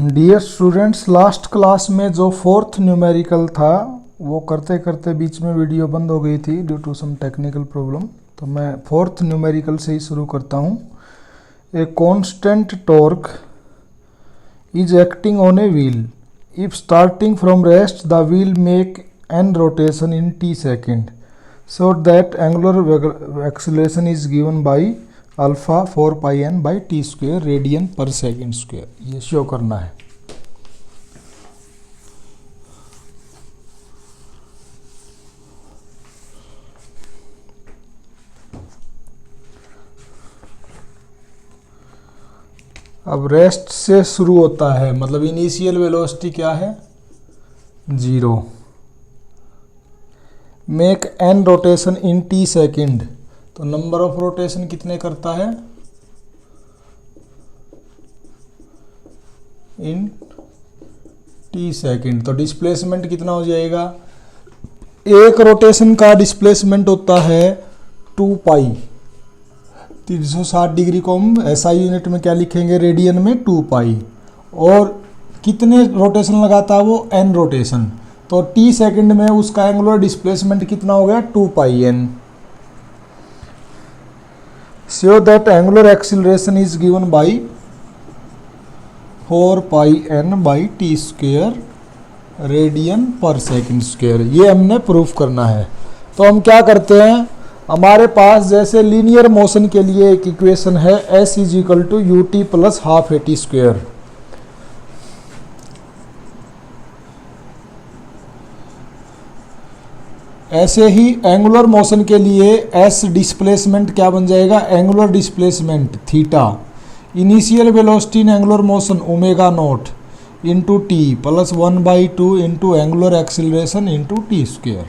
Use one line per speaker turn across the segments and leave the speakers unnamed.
Dear students, last class में जो fourth numerical था वो करते करते बीच में वीडियो बंद हो गई थी due to some technical problem. तो मैं फोर्थ न्यूमेरिकल से ही शुरू करता हूँ। A constant torque is acting on a wheel if starting from rest the wheel make an rotation in t second so that angular acceleration is given by alpha 4 pi N by T square radian per second square. ये show करना है। अब rest से शुरू होता है, मतलब initial velocity क्या है 0। Make an rotation in T second, तो नंबर ऑफ रोटेशन कितने करता है इन टी सेकेंड। तो डिस्प्लेसमेंट कितना हो जाएगा, एक रोटेशन का डिस्प्लेसमेंट होता है 2 पाई। 360 डिग्री को हम SI यूनिट में क्या लिखेंगे, रेडियन में 2 पाई। और कितने रोटेशन लगाता है वो, n रोटेशन। तो t सेकेंड में उसका एंगुलर डिस्प्लेसमेंट कितना हो गया 2 pi n। So that angular acceleration is given by 4 pi n by t square radian per second square. ये हमने प्रूफ करना है। तो हम क्या करते हैं, हमारे पास जैसे लीनियर मोशन के लिए एक इक्वेशन है s is equal to U T plus half A T square. ऐसे ही एंगुलर मोशन के लिए s डिस्प्लेसमेंट क्या बन जाएगा, angular displacement theta initial velocity इन angular motion omega naught into T plus 1/2 into angular acceleration into T square.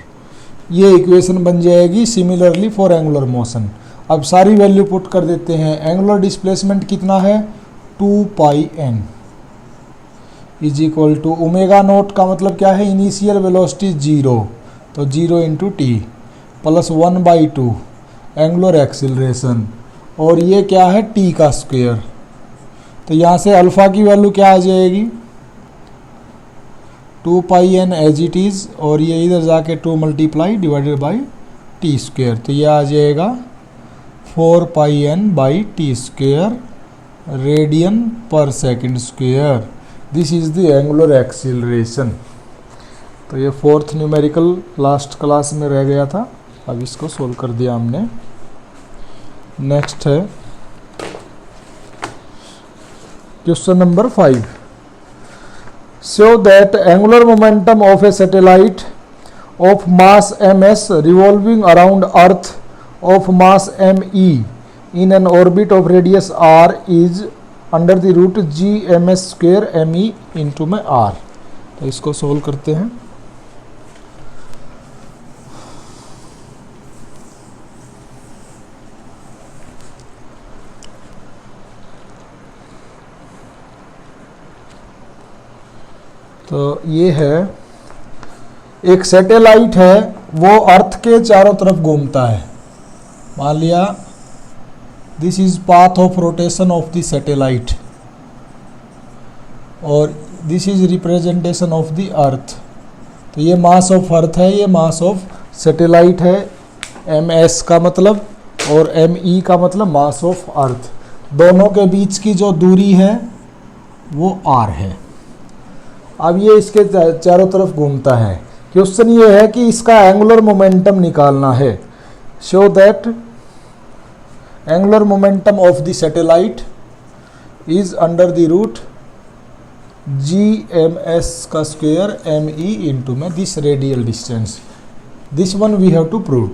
ये equation बन जाएगी सिमिलरली फॉर एंगुलर मोशन। अब सारी वैल्यू पुट कर देते हैं। एंगुलर डिस्प्लेसमेंट कितना है 2 pi n is equal to omega naught का मतलब क्या है, इनिशियल वेलोसिटी 0, तो 0 into T plus 1/2 angular acceleration, और ये क्या है t का स्क्वायर। तो यहाँ से अल्फा की वैल्यू क्या आ जाएगी 2 pi n as it is, और ये इधर जाके 2 multiply divided by t square. तो ये आ जाएगा 4 pi n by t square radian per second square. This is the angular acceleration. तो ये फोर्थ न्यूमेरिकल लास्ट क्लास में रह गया था, अब इसको सोल्व कर दिया हमने। नेक्स्ट है question number 5। Show that angular momentum of a satellite of mass ms revolving around earth of mass me in an orbit of radius r is under the root g ms square me into में r। तो इसको solve करते हैं। तो ये है एक satellite है, वो अर्थ के चारों तरफ घूमता है। मान लिया this is path of rotation of the satellite और this is representation of the earth. तो ये मास ऑफ अर्थ है, ये मास ऑफ सैटेलाइट है, ms का मतलब, और me का मतलब मास ऑफ अर्थ। दोनों के बीच की जो दूरी है वो r है। अब ये इसके चारों तरफ घूमता है। क्वेश्चन ये है कि इसका एंगुलर मोमेंटम निकालना है। Show that angular momentum of the satellite is under the root G M S का स्क्वेयर me इंटू में this radial distance. This one we have to prove.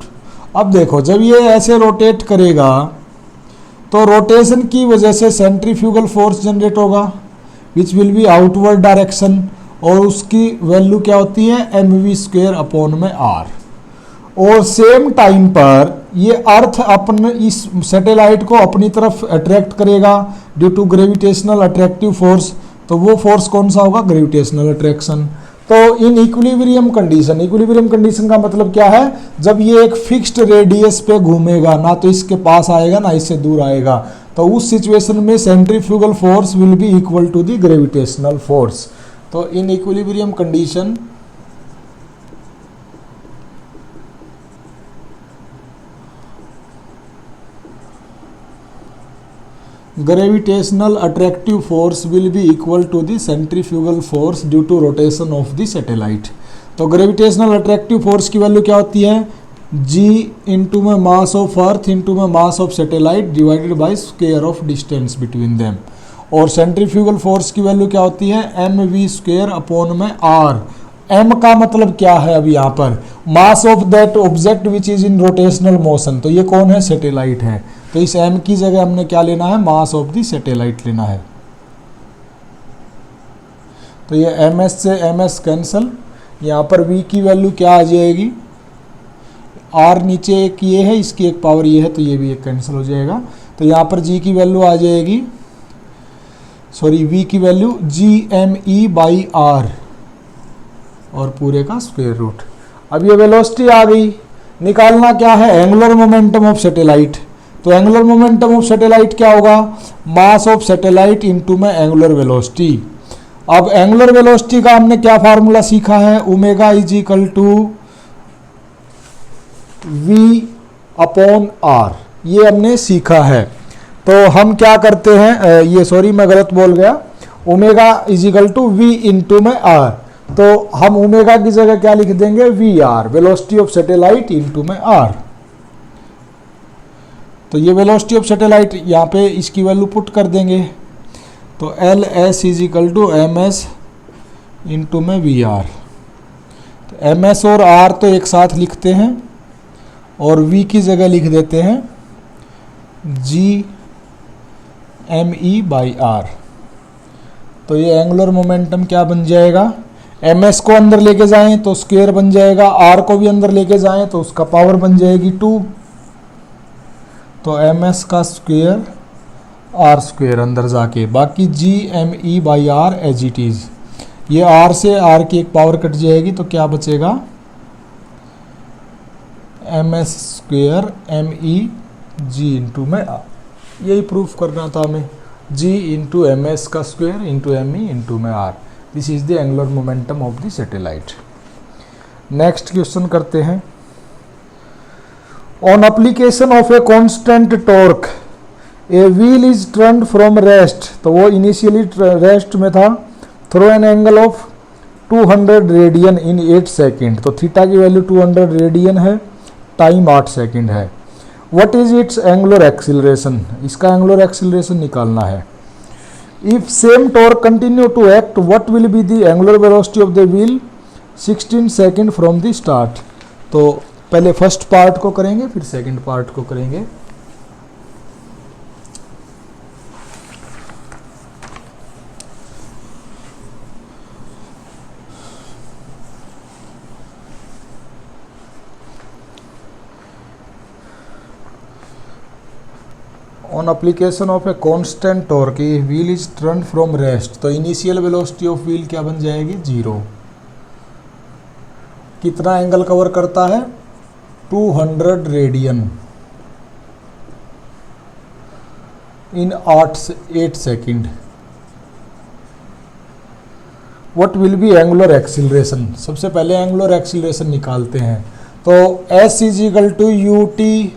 अब देखो, जब ये ऐसे रोटेट करेगा तो रोटेशन की वजह से सेंट्रीफ्यूगल फोर्स जनरेट होगा which will be outward direction, और उसकी वैल्यू क्या होती है mv स्क्वेयर अपॉन में r। और सेम टाइम पर ये अर्थ अपने इस सैटेलाइट को अपनी तरफ अट्रैक्ट करेगा due to gravitational attractive force. तो वो फोर्स कौन सा होगा, ग्रेविटेशनल अट्रैक्शन। तो in equilibrium condition, equilibrium condition का मतलब क्या है, जब ये एक फिक्स्ड रेडियस पे घूमेगा, ना तो इसके पास आएगा ना इससे दूर आएगा, तो उस सिचुएशन में centrifugal force will be equal to the gravitational force. तो in equilibrium condition gravitational attractive force will be equal to the centrifugal force due to rotation of the satellite। तो ग्रेविटेशनल अट्रैक्टिव फोर्स की value क्या होती है, g into में मास of earth into में मास of satellite divided by square of distance between them. और centrifugal force की value क्या होती है, mv² अपॉन में r। m का मतलब क्या है, अभी यहाँ पर mass of that object which is in rotational motion. तो ये कौन है, सैटेलाइट है। तो इस m की जगह हमने क्या लेना है, मास ऑफ द सैटेलाइट लेना है। तो ये ms से ms कैंसल, यहाँ पर v की वैल्यू क्या आ जाएगी, r नीचे एक ये है, इसकी एक पावर ये है, तो ये भी एक कैंसिल हो जाएगा। तो यहाँ पर g की वैल्यू आ जाएगी, सॉरी v की वैल्यू gme/r और पूरे का स्क्वायर रूट। अब ये वेलोसिटी आ गई, निकालना क्या है, एंगुलर मोमेंटम ऑफ सैटेलाइट। तो एंगुलर मोमेंटम ऑफ सैटेलाइट क्या होगा, मास ऑफ सैटेलाइट इनटू में एंगुलर वेलोसिटी। अब एंगुलर वेलोसिटी का हमने क्या फार्मूला सीखा है, omega is equal to v upon r, ये हमने सीखा है। तो हम क्या करते हैं, ये सॉरी मैं गलत बोल गया, omega is equal to v into में r। तो हम ओमेगा की जगह क्या लिख देंगे, V R, velocity of satellite into में r। तो ये वेलोसिटी ऑफ सैटेलाइट यहाँ पे इसकी वैल्यू पुट कर देंगे। तो L S is equal to M S into में वी आर। तो एम एस और आर तो एक साथ लिखते हैं और वी की जगह लिख देते हैं G M E by R. तो ये एंगुलर मोमेंटम क्या बन जाएगा, एम एस को अंदर लेके जाएं तो स्क्वायर बन जाएगा, आर को भी अंदर लेके जाएं तो उसका पावर बन जाएगी 2। तो एम एस का स्क्वायर आर स्क्वायर अंदर जाके, बाकी G M E by R as it is. ये आर से आर की एक पावर कट जाएगी तो क्या बचेगा, M S square M E G into में आर। यही प्रूफ करना था हमें, जी इंटू एम एस का square into M E into में R. This is the angular momentum of the satellite. Next question करते हैं। On application of a constant torque a wheel is turned from rest. तो वो initially rest में था, through an angle of 200 radian in 8 second. तो theta की value 200 radian है, time 8 second है। What is its angular acceleration, इसका angular acceleration निकालना है। If same torque continue to act what will be the angular velocity of the wheel 16 second from the start. तो पहले first part को करेंगे फिर सेकंड पार्ट को करेंगे। On application of a constant torque a wheel is turned from rest. तो initial velocity of wheel क्या बन जाएगी, 0। कितना एंगल कवर करता है, 200 radian in 8 second. What will be angular acceleration, सबसे पहले एंगुलर एक्सिलरेशन निकालते हैं। तो S is equal to U T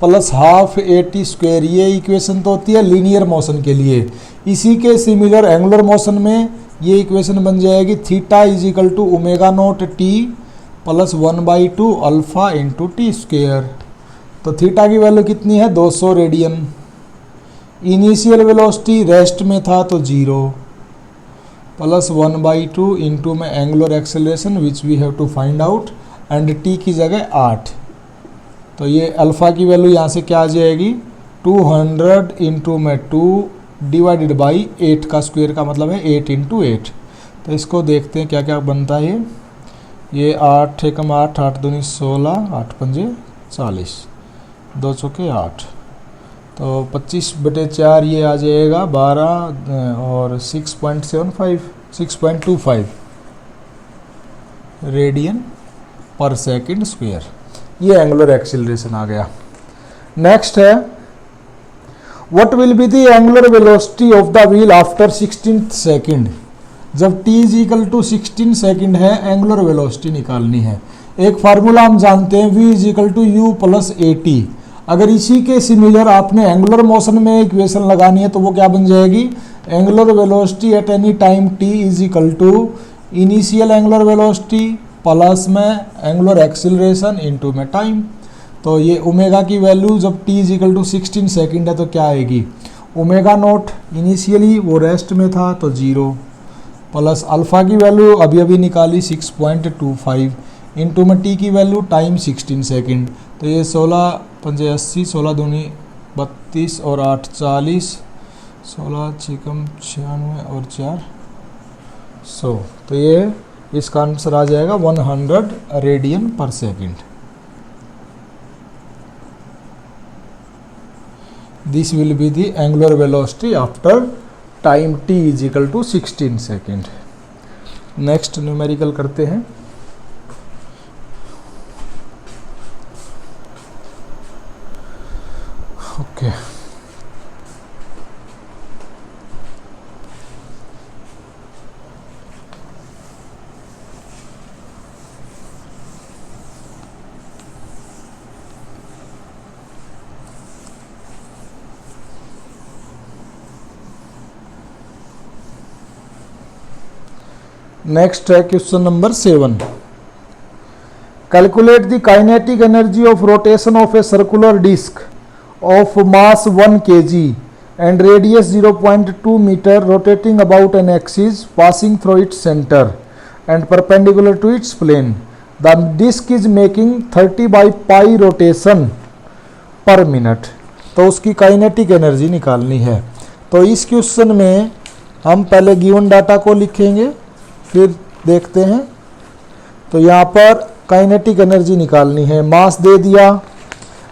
plus half A T square. ये इक्वेशन तो होती है लीनियर मोशन के लिए। इसी के सिमिलर एंगुलर मोशन में ये इक्वेशन बन जाएगी, theta is equal to omega naught T plus 1/2 alpha into T square. तो थीटा की वैल्यू कितनी है, 200 रेडियन। इनिशियल वेलोसिटी रेस्ट में था तो 0 प्लस 1/2 इंटू में angular acceleration which we have to find out and T की जगह 8। तो ये अल्फ़ा की वैल्यू यहाँ से क्या आ जाएगी, 200 इंटू में 2 डिवाइडेड बाई 8 का स्क्वायर का मतलब है 8 इंटू 8। तो इसको देखते हैं क्या क्या बनता है। ये 8 एकम 8, 8 दूनी 16, 8 पंजे 40, 2 चौके 8। तो 25/4 ये आ जाएगा 12 और 6.75 6.25 रेडियन पर सेकंड स्क्वायर। ये एंगुलर एक्सिलरेशन आ गया। नेक्स्ट है what will be the angular velocity of the wheel after 16 second. जब t is equal to 16 second है, एंगुलर वेलोसिटी निकालनी है। एक फार्मूला हम जानते हैं, v is equal to U plus A T. अगर इसी के सिमिलर आपने एंगुलर मोशन में इक्वेशन लगानी है तो वो क्या बन जाएगी, angular velocity at any time t is equal to initial angular velocity plus में एंगुलर एक्सीलरेशन इनटू में टाइम। तो ये ओमेगा की वैल्यू जब t is equal to 16 second है तो क्या आएगी, ओमेगा नोट इनिशियली वो रेस्ट में था तो 0 प्लस अल्फ़ा की वैल्यू अभी अभी निकाली 6.25 इनटू में t की वैल्यू टाइम 16 सेकंड। तो ये 16 पंजे 80, 16 दूनी 32 और 8 40, 16 छिकम 96 और 4 100। तो ये इसका आंसर आ जाएगा 100 radian per second. This will be the angular velocity after time t is equal to 16 second. Next numerical करते हैं। ओके नेक्स्ट है question number 7। Calculate the kinetic energy of rotation of a circular disc of mass 1 kg and radius 0.2 meter rotating about an axis passing through its center and perpendicular to its plane. The disc is making 30 by pi rotation per minute. तो उसकी kinetic energy निकालनी है। तो इस question में हम पहले given data को लिखेंगे फिर देखते हैं। तो यहाँ पर काइनेटिक एनर्जी निकालनी है। मास दे दिया,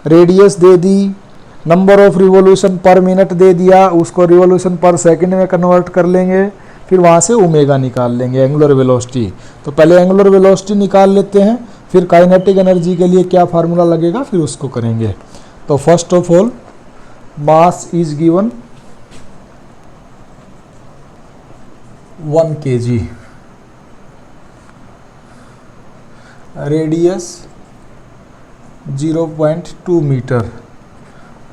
रेडियस दे दी, number of revolution per minute दे दिया, उसको रिवोल्यूशन पर सेकंड में कन्वर्ट कर लेंगे, फिर वहाँ से ओमेगा निकाल लेंगे एंगुलर वेलोसिटी। तो पहले एंगुलर वेलोसिटी निकाल लेते हैं, फिर काइनेटिक एनर्जी के लिए क्या फार्मूला लगेगा फिर उसको करेंगे। तो first of all mass is given 1 kg, radius 0.2 metre,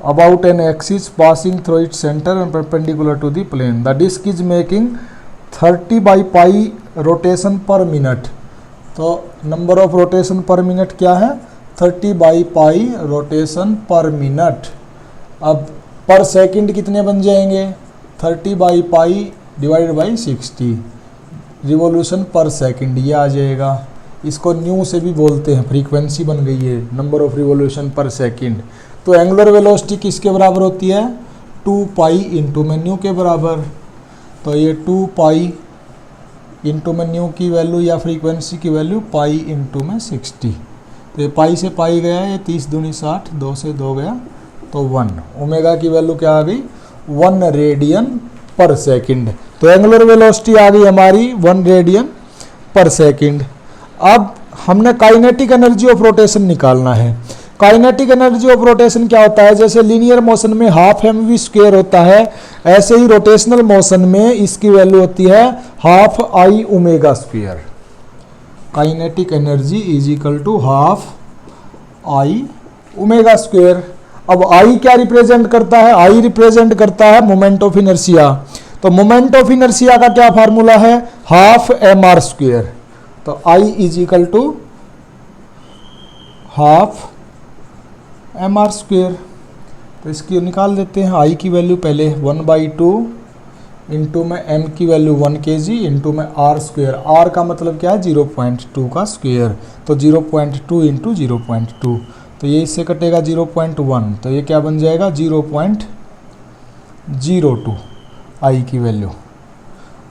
about an axis passing through its center and perpendicular to the plane. The disc is making 30 by pi rotation per minute. तो number of rotation पर minute क्या है, 30 by pi rotation पर minute. अब पर second कितने बन जाएंगे, 30 by pi divide by 60 revolution per second ये आ जाएगा। इसको न्यू से भी बोलते हैं, फ्रीक्वेंसी बन गई है नंबर ऑफ रिवोल्यूशन पर सेकंड। तो एंगुलर वेलोसिटी किसके बराबर होती है, 2 पाई इंटू में न्यू के बराबर। तो ये 2 पाई इंटू में न्यू की वैल्यू या फ्रीक्वेंसी की वैल्यू पाई इंटू में 60। तो ये पाई से पाई गया, ये 30 दूनी 60, 2 से 2 गया तो 1। ओमेगा की वैल्यू क्या आ गई, 1 रेडियन पर सेकंड। तो एंगुलर वेलोसिटी आ गई हमारी 1 रेडियन पर सेकंड। अब हमने काइनेटिक एनर्जी ऑफ रोटेशन निकालना है। काइनेटिक एनर्जी ऑफ रोटेशन क्या होता है, जैसे लीनियर मोशन में हाफ एम वी स्क्वेयर होता है, ऐसे ही रोटेशनल मोशन में इसकी वैल्यू होती है half I omega square. Kinetic energy is equal to half I omega square. अब आई क्या रिप्रेजेंट करता है, आई रिप्रेजेंट करता है मोमेंट ऑफ इनर्शिया। तो मोमेंट ऑफ इनर्शिया का क्या फार्मूला है, हाफ एम आर स्क्वेयर। तो I is equal to half M R square. तो इसकी निकाल देते हैं, आई की वैल्यू पहले 1/2 इंटू में एम की वैल्यू 1 kg इंटू में आर स्क्वेयर। आर का मतलब क्या है, 0.2 का स्क्वेयर। तो 0.2 इंटू 0.2, तो ये इससे कटेगा 0.1, तो ये क्या बन जाएगा 0.02 आई की वैल्यू।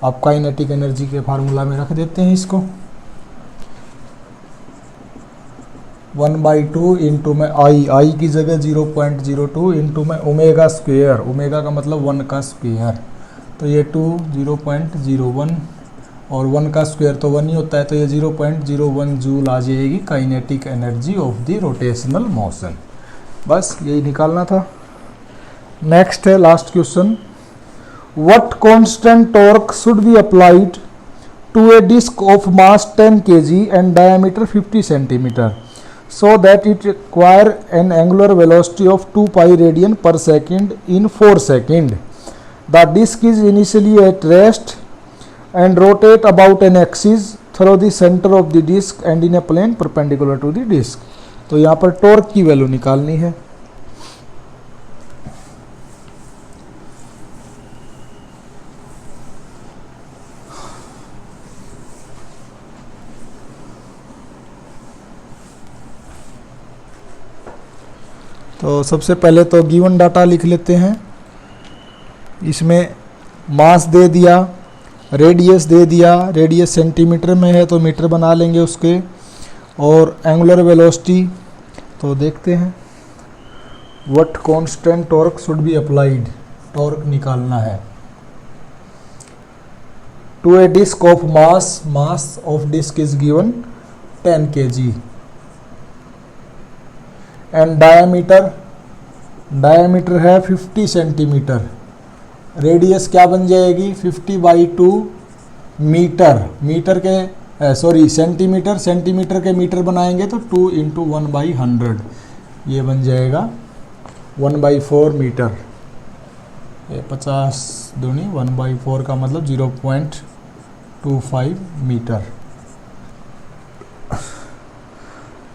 आप काइनेटिक एनर्जी के फार्मूला में रख देते हैं इसको। 1/2 इंटू में आई की जगह 0.02 इंटू में ओमेगा स्क्वेयर, ओमेगा का मतलब 1 का स्क्वेयर। तो ये 2 0.01 और 1 का स्क्वेयर तो 1 ही होता है, तो ये 0.01 जूल आ जाएगी kinetic energy of the rotational motion. बस यही निकालना था। नेक्स्ट है last question, what constant torque should be applied to a disc of mass 10 kg and diameter 50 cm so that it require an angular velocity of 2 pi radian per second in 4 seconds. The disk is initially at rest and rotate about an axis through the center of the disk and in a plane perpendicular to the disk. तो यहाँ पर torque की value निकालनी है। तो सबसे पहले तो गिवन डाटा लिख लेते हैं। इसमें मास दे दिया, रेडियस दे दिया, रेडियस सेंटीमीटर में है तो मीटर बना लेंगे उसके, और एंगुलर वेलोसिटी तो देखते हैं। What constant torque should be applied, torque निकालना है to a disc of mass, mass of disc is given 10 kg and diameter है 50 सेंटीमीटर, रेडियस क्या बन जाएगी 50/2 मीटर, मीटर के सेंटीमीटर, सेंटीमीटर के मीटर बनाएंगे तो 2 × 1/100 ये बन जाएगा 1/4 मीटर। ये 50 दूनी 1/4 का मतलब 0.25 metre.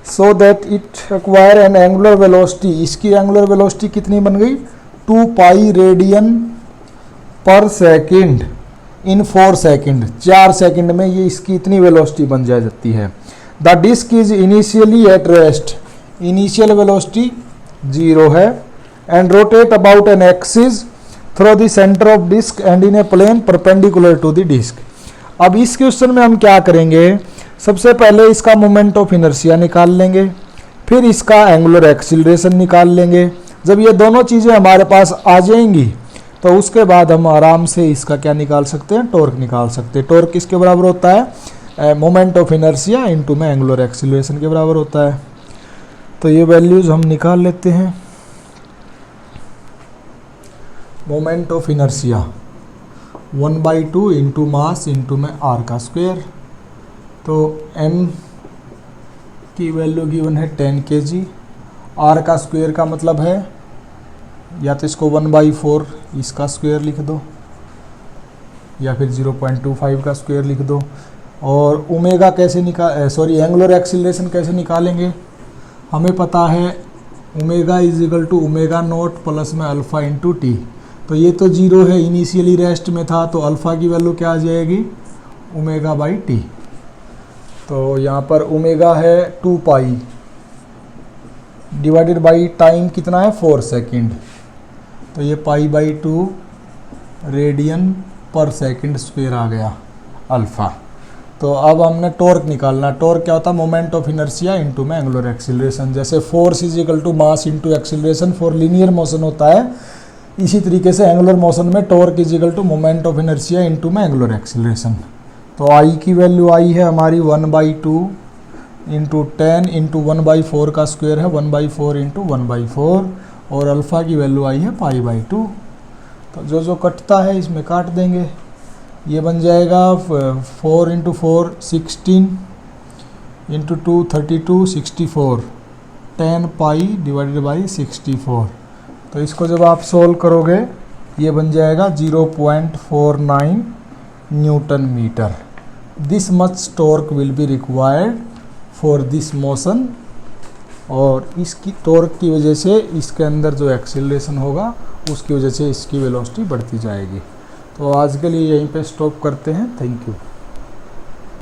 So that it acquire an angular velocity, इसकी एंगुलर वेलोसिटी कितनी बन गई 2 pi radian per second in 4 second, 4 second में ये इसकी इतनी वेलोसिटी बन जाती है। The disc is initially at rest, initial velocity 0 है, and rotate about an axis through the centre of disc and in a plane perpendicular to the disc. अब इस क्वेश्चन में हम क्या करेंगे, सबसे पहले इसका मोमेंट ऑफ इनर्शिया निकाल लेंगे, फिर इसका एंगुलर एक्सीलरेशन निकाल लेंगे। जब ये दोनों चीज़ें हमारे पास आ जाएंगी तो उसके बाद हम आराम से इसका क्या निकाल सकते हैं, टॉर्क निकाल सकते हैं। टॉर्क किसके बराबर होता है, मोमेंट ऑफ इनर्शिया इनटू में एंगुलर एक्सीलरेशन के बराबर होता है। तो ये वैल्यूज हम निकाल लेते हैं। Moment of inertia 1/2 into mass into में आर का स्क्वायर, तो m की वैल्यू गिवन है 10 kg, r का स्क्वायर का मतलब है या तो इसको 1/4 इसका स्क्वायर लिख दो या फिर 0.25 का स्क्वायर लिख दो। और ओमेगा कैसे एंगुलर एक्सीलरेशन कैसे निकालेंगे, हमें पता है ओमेगा = ω0 प्लस में अल्फ़ा × t। तो ये तो 0 है, इनिशियली रेस्ट में था, तो अल्फ़ा की वैल्यू क्या आ जाएगी ω/t। तो यहाँ पर ओमेगा है 2 पाई डिवाइडेड बाई टाइम कितना है 4 सेकेंड, तो ये π/2 रेडियन पर सेकेंड स्क्वायर आ गया अल्फ़ा। तो अब हमने टॉर्क निकालना। टॉर्क क्या होता है, मोमेंट ऑफ इनर्शिया इनटू में एंगुलर एक्सीलरेशन। जैसे force = mass into acceleration for linear motion होता है, इसी तरीके से एंगुलर मोशन में torque = moment of inertia into में एंगुलर एक्सीलरेशन। तो आई की वैल्यू आई है हमारी 1/2 इंटू 10 इंटू 1/4 का स्क्वायर है 1/4 इंटू 1/4, और अल्फ़ा की वैल्यू आई है π/2। तो जो जो कटता है इसमें काट देंगे, ये बन जाएगा 4 × 4 16 इंटू 2 32 64 10 पाई डिवाइडेड बाई 64। तो इसको जब आप सोल्व करोगे ये बन जाएगा 0.49 newton metre. This much torque will be required for this motion, और इसकी टॉर्क की वजह से इसके अंदर जो एक्सीलरेशन होगा उसकी वजह से इसकी वेलोसिटी बढ़ती जाएगी। तो आज के लिए यहीं पे स्टॉप करते हैं। Thank you.